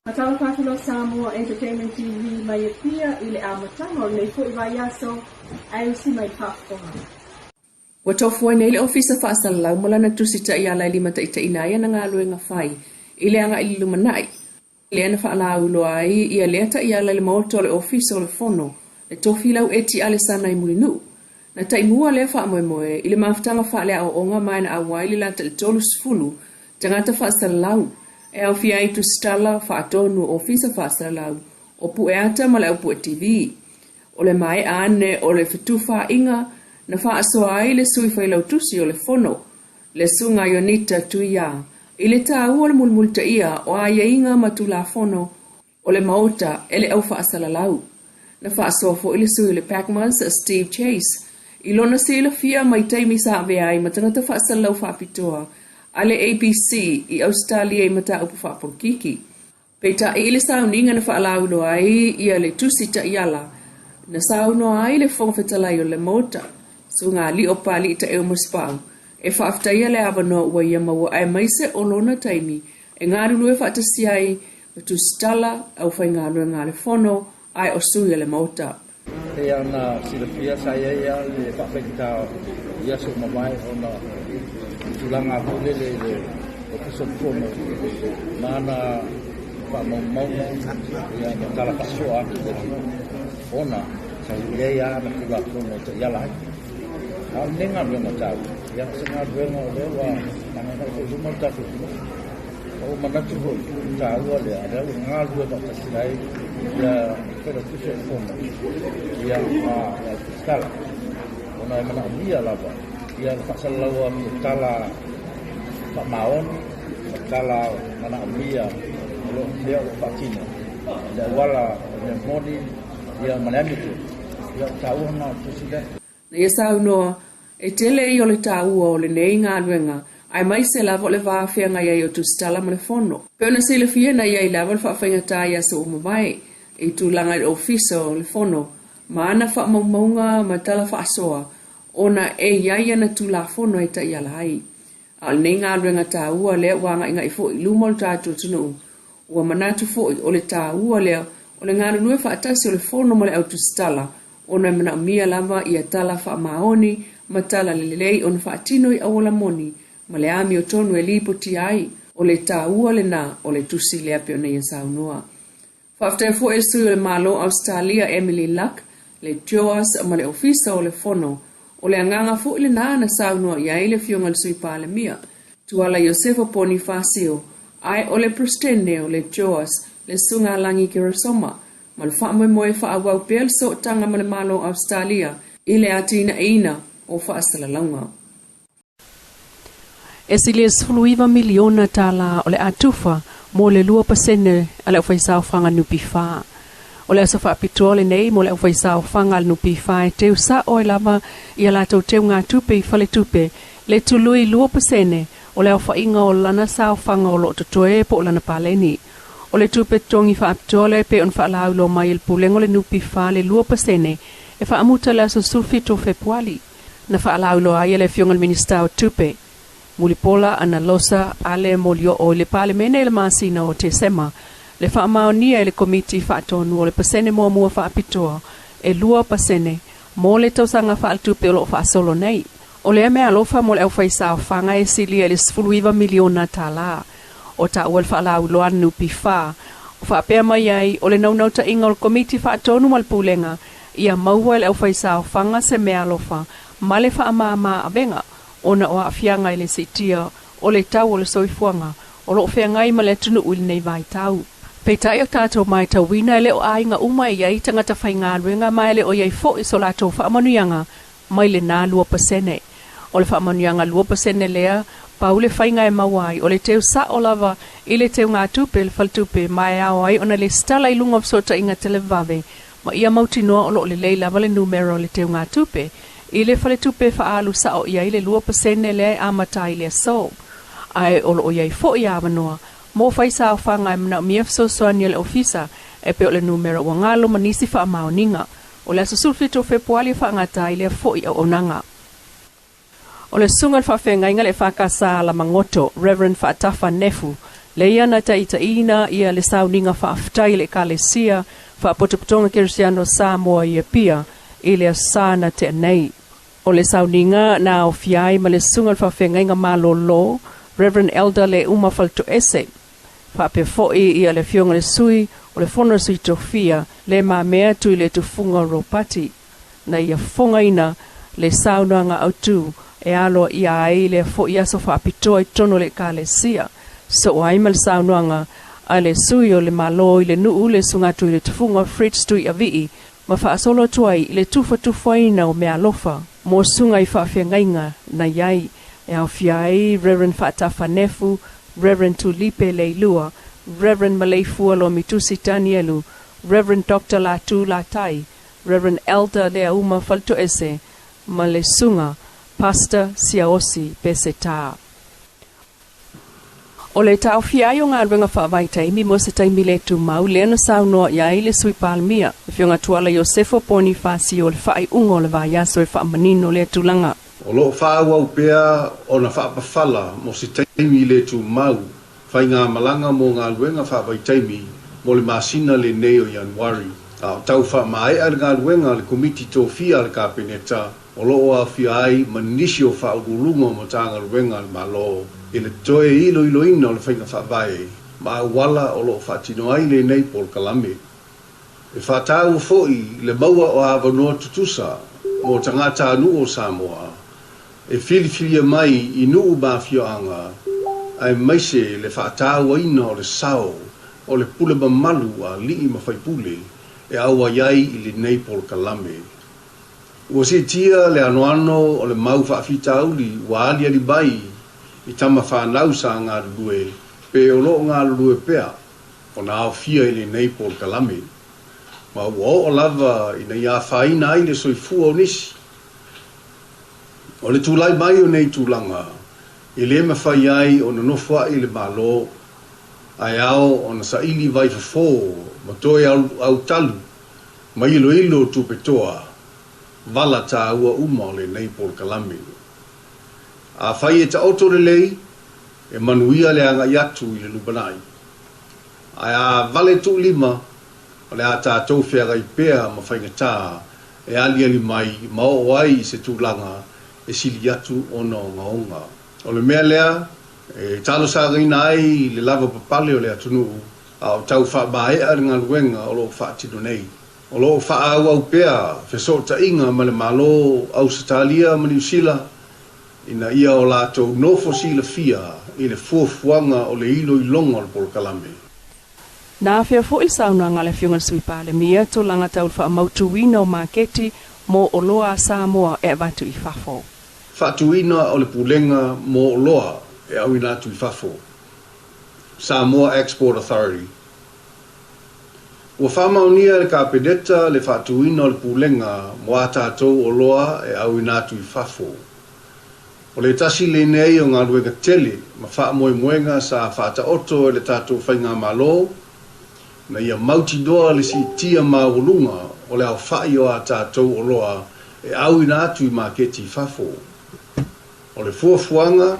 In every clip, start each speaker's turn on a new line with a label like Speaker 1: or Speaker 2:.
Speaker 1: Matala kātula Samoa Entertainment TV mai pia ile amatanga o le fo i vai aso ai usi mai whaafonga.
Speaker 2: Watofua nei le ofisa whaasalau mola na tusita i ala lima ta ita inaia na ngā luenga whai. Ile anga ili lumanai. Ile ana whaalau loa ai ia leata i ala le maoto le ofisa o le fono. Le tofilau eti ale sana i mulinu. Na taimua le whaamoemoe ile maftanga whaalea o onga mai na awai li lata le tolu sifulu tangata whaasalau. E au fia i tu stala whaatonu ofisa whaasalau o pueata ma le au pue TV. O le mai ane o le whituwha inga na whaasoa ai le sui whailau tusi o le fono. Le sunga yonita tuia. I le tā ua le mulmulta ia o aia inga matula fono o le maota ele au whaasalalau. Na whaasoa fo i le sui le Pac-Mans Steve Chase. I lona se la fia mai taimi sa ave ai matangata whaasalau whaapitoa. Ale ABC i Australia i mata upu whaaporkiki. Peita i le sauninga na whaalau no ai i le tusita iala. Na sauno ai le whongwhetalai o le mota. So ngā li o pali i ta eo muspau. E whaaftaia le awano ua ia maua ai maise o lona taimi. E ngā rulu e whaatasi ai o tu stala au whai ngā rua ngā le whono ai o sui le mota.
Speaker 3: E ana silafia sa ia le whawhekita ia so mawai o na tulanga pule le o kiso fono. Nana whamaumauna ia na tala pasoa ona sa ia na kula fono te ialai. Au nenga luenga tau. Ia se ngā luenga o lewa nanga kau suma tatu. O manatu hoi. Tau o lea. Reu ngā luenga tasirai. Ia kera kuse fono. Ia kistala. Ona e mana mia lava. Ia whasalaua mi tala whamaon. Tala mana mia. Lea o whatina. Ia wala ne moni. Ia manamitu. Ia tau hana tusida.
Speaker 2: Na ia saunoa, e tele i o le tāua o le nei ngā luenga, ai mai se lava o le wāwhianga iai o tu stala ma le fono. Peona se le whiena iai lava le whaafenga tāia sa o mawai, e tu langa i ofisa o le fono, ma ana whaamaunga ma tala whaasoa, ona e iai ana tu la fono e ta iala hai. Al nei ngā luenga tāua lea wanga inga i fo i lumo le tātua tunu, ua manatu fo i o le tāua lea, o le ngā runue whaatasi o le fono ma le au tu stala, ona mana mia lava ia tala wha maoni, ma tala lelei ona wha atino i awala moni, ma le ami o tonu e lipo ti ai, o le tā ua le nā, o le tusi le api o nei saunoa. Whaftai fo e sui o le malo Australia Emily Luck, le Joas ma le ofisa o le fono, o le anganga fo le nā na saunoa ia i le fionga le sui pāle mia. Tuala Josefo Bonifacio, ai o le Prustene o le Joas, le sunga langi Kirasoma, ma le wha moe wha awau pēl so tanga ma le malo Australia i le atina ina o wha asalalaunga.
Speaker 4: E si le sfuluiva miliona tala o le atufa mo le 2% a le whaisau whanga nupi wha. O le asofa apitoa le nei mo le whaisau whanga al nupi wha e teu sa oi lava i ala tau teu ngā tupe i whale tupe le tului 2% o le awha inga o lana sau whanga o lo totoe po o lana paleni. O le tupe tongi whaapitole pe on whaalau lo mai il pulengo le nupi wha le 2% e whaamuta le aso sulfito februari. Na whaalau lo ai le fiongal minista o tupe. Mulipola ana losa ale molio o le pale mene le masina o te sema. Le whaamaonia e le komiti whaatonu o le pasene mua mua whaapitoa e 2% mo le tausanga whaaltupe o lo whaasolo nei. O le ame alofa mo le au whaisao whanga e sili e le 10 miliona tala. O ta uel whaalau loan nupi wha. O whaapea mai ai, o le naunauta inga o le komiti whaatonu malpulenga, ia maua le au whaisao whanga se mea lofa, ma le whaamama avenga, ona o awhianga i le seitia, o le tau o le soifuanga, o lo whengai ma le tunu uli nei vai tau. Peitai o tātou mai tau wina ele o ainga uma i ai tangata whainga ruenga mai ele o iai fo i so lātou whaamanuianga, mai le nā 2%. O le whaamanuianga 2% lea, paule whainga e mawai, o le teu sa o lava, i le teu ngā tupe, le faltupe, mai au ai, ona le stala i lunga sota inga televave, ma ia mauti noa o lo le lei lava le numero le teu ngā tupe, i le fale tupe whaalu sa o ia i le 2% le amata i le so. Ai o lo iai fo i awanoa, mo whaisa o whanga e mna miaf so soani le ofisa, e pe o le numero wa ngalo manisi wha maoninga, o le aso sulfito februari whaangata i le fo i o onanga. O le sunga whawhenga inga le whakasa la mangoto, Reverend Whaatafa Nefu, Leia na taitaina ia le sauninga whaaftai le kalesia whaapotopotonga Kirisiano Samoa ia pia i le asana te nei. O le sauninga na o fiai ma le sunga whawhengainga malolo, Reverend Elder le umafalto ese. Whaape foi ia le fionga le sui o le whona sui tofia le mamea tui le tufunga ropati. Na ia whongaina le saunanga autu e alo ia ai le foi aso whaapitoa i tono le kalesia. So ai mal saunuanga a le sui o le malo i le nuu le sungatu i le tufunga Fritz tui avii ma whaasolo tuai i le tufa o mea lofa mo sunga i whaafengainga na iai e au fiai Reverend Whaatafanefu, Reverend Tulipe Leilua, Reverend Maleifua lo mitusi Tanielu, Reverend Dr. Latu Latai, Reverend Elder Lea Uma Falto Ese, ma le sunga Pastor Siaosi Peseta. O le tau fiai o ngā ruenga whaavai taimi mo se taimi le tu mau lena saunoa iai le sui palmia. E whionga tuala Iosefo Ponifasi o le whaai ungo le vaiaso e whaamanino le tulanga.
Speaker 5: O loo whaawau pea o na whaapawhala mo se taimi le tu mau. Whai ngā malanga mo ngā ruenga whaavai taimi mo le masina le neo Januari. Tau wha mai ar ngā ruenga le komiti tō fia le kāpeneta. O loo a fiai manisi o whaurulunga mo tā ngā ruenga le malo. I le toe ilo ina o le whainga whaavai, ma wala o lo whaatino ai le nei Paul Kalame. E whaatau foi le maua o awanoa tutusa mo tangata anu o Samoa. E whiliwhilia mai i nuu mawhioanga, ai maise le whaatau aina o le sao, o le pule mamalu a lii mawhaipule, e aua iai i le nei Paul Kalame. Ua se tia le anoano o le mau whaafitauli wa alia li bai, I tama whanau sa ngā lue, pe o lo ngā lue pea, o nā o fia i le nei Paul Kalame. Ma ua o lava i na ia whaina ai le soifua o nisi. O le tūlai mai o nei tūlanga, i le mawhai ai o na nofua i le malo, ai ao o na saili vai fafo, ma toi au talu, ma ilo tupetoa, vala tā ua uma o le nei Paul Kalame. A whai e ta oto le lei, e manuia le anga iatu i le lupanai. Ai a vale tu lima, o le a tātou whiaga I pēa ma whaingatā, e ali mai ma o ai I se tūlanga, e sili atu ona o ngaonga. O le mea lea, e talo sāgaina ai le lava papale o le atunu, a o tau wha mae ar ngā luenga o lo wha tino nei. O lo wha au pēa, wheso ta inga ma le malo au Satalia ma New Zealand, ina ia o lātou nofo sila fia I le fuafuanga o le ilo I longa o le Paul Kalame.
Speaker 4: Nā whia fo I sauna ngā le whiunga sui pāle mia tō langa tau wha mautuina o maketi mo o loa Samoa e watu I whafo.
Speaker 5: Whatuina o le pulenga mo o loa e au inatu I whafo. Samoa Export Authority. Ua whamaunia le kāpedeta le whatuina o le pulenga mo a tātou o loa e au inatu I whafo. O le tasi le nei o ngā ruenga tele, ma wha moenga sa whaata oto e le tātou whainga malo, na ia mauti doa le si tia maulunga o le au whai o a tātou o loa e au ina atu I maketi whafo. O le fuafuanga,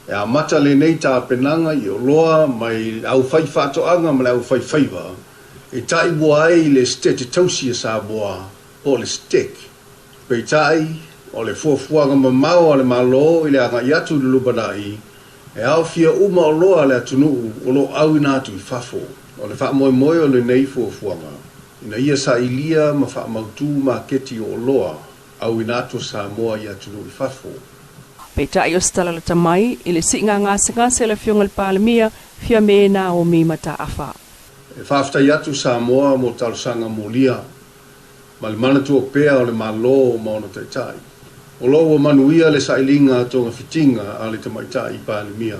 Speaker 5: e a mata le nei tā penanga I o loa mai au whai whatoanga ma le au whai whaiva, e tai bua ai le stete tausia sa bua o le stek. Pei tai, o le fuafuanga mamau o le malo I le anga iatu le lupanai, e au fia uma o loa le atunu o lo au ina atu I whafo, o le wha moe o le nei fuafuanga. Ina ia sa ilia ma wha mautu ma keti o loa, au ina atu Samoa I atunu I whafo.
Speaker 4: Peita I o stala le tamai, I le singa ngase le whiunga le palemia, fia me na o mi mata awha.
Speaker 5: E whaftai atu Samoa mo talusanga mo lia, ma le manatu o pea o le malo ma ono taitai. O loa manuia le sailinga tonga fitinga a le tamaitai I palemia.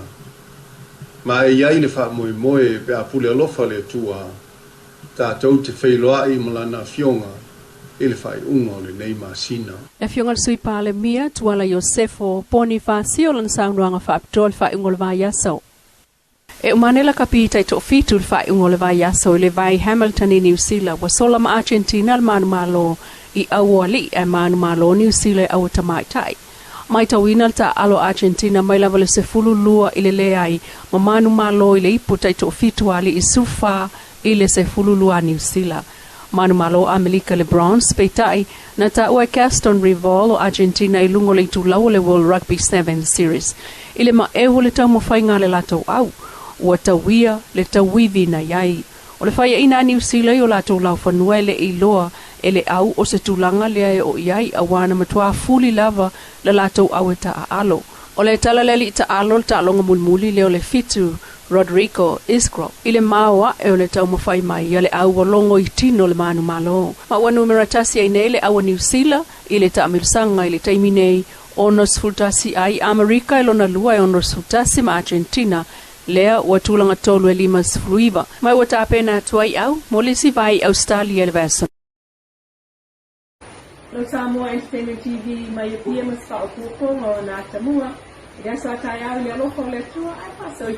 Speaker 5: Ma e iai le wha moe pe a pule alofa le tua, tātou te whailoai malana fionga, e le whai unga o le nei masina.
Speaker 4: E whiunga le sui palemia, tuala Iosefo Ponifasi o lan saunuanga whaapitoa le whai unga le vai aso. E umanela kapita I to fitu le whai unga le vai aso I le vai Hamilton I New Zealand, wa sola ma Argentina le manu malo I aua li e manu malo New Zealand au tamaitai. mai tawina ta alo Argentina mai lava le sefulu lua ile le ai mamanu malo ile ipu tai to fitu ali isufa ile sefulu lua New Zealand manu malo Amerika le bronze peitai na ta ua Caston Rival o Argentina i lungo le tulau le World Rugby 7 Series ile ma ewo le tau mawhainga le lato au ua tawia le tawivi na yai o le whaia ina New Zealand o lato lau whanua le iloa ele au o se tulanga le o iai a wana matua fuli lava le lato au e ta alo o le talaleli ta alo ta longa mulmuli le o le fitu Rodrigo Isgro ile mawa e o le tau mawhai mai ia le au walongo i tino le manu malo ma ua numera tasi ai nei le au New Zealand ile ta amirsanga ile taiminei onos fultasi ai Amerika ilona lua e onos fultasi ma Argentina lea ua tulanga tolu e limas fluiva mai ua tapena tuai au molisi vai Australia le vesa
Speaker 1: No Samoa Entertainment TV mai pia mas ka o kuko no na Samoa. Ia sa kai au le loko le tua ai pa so i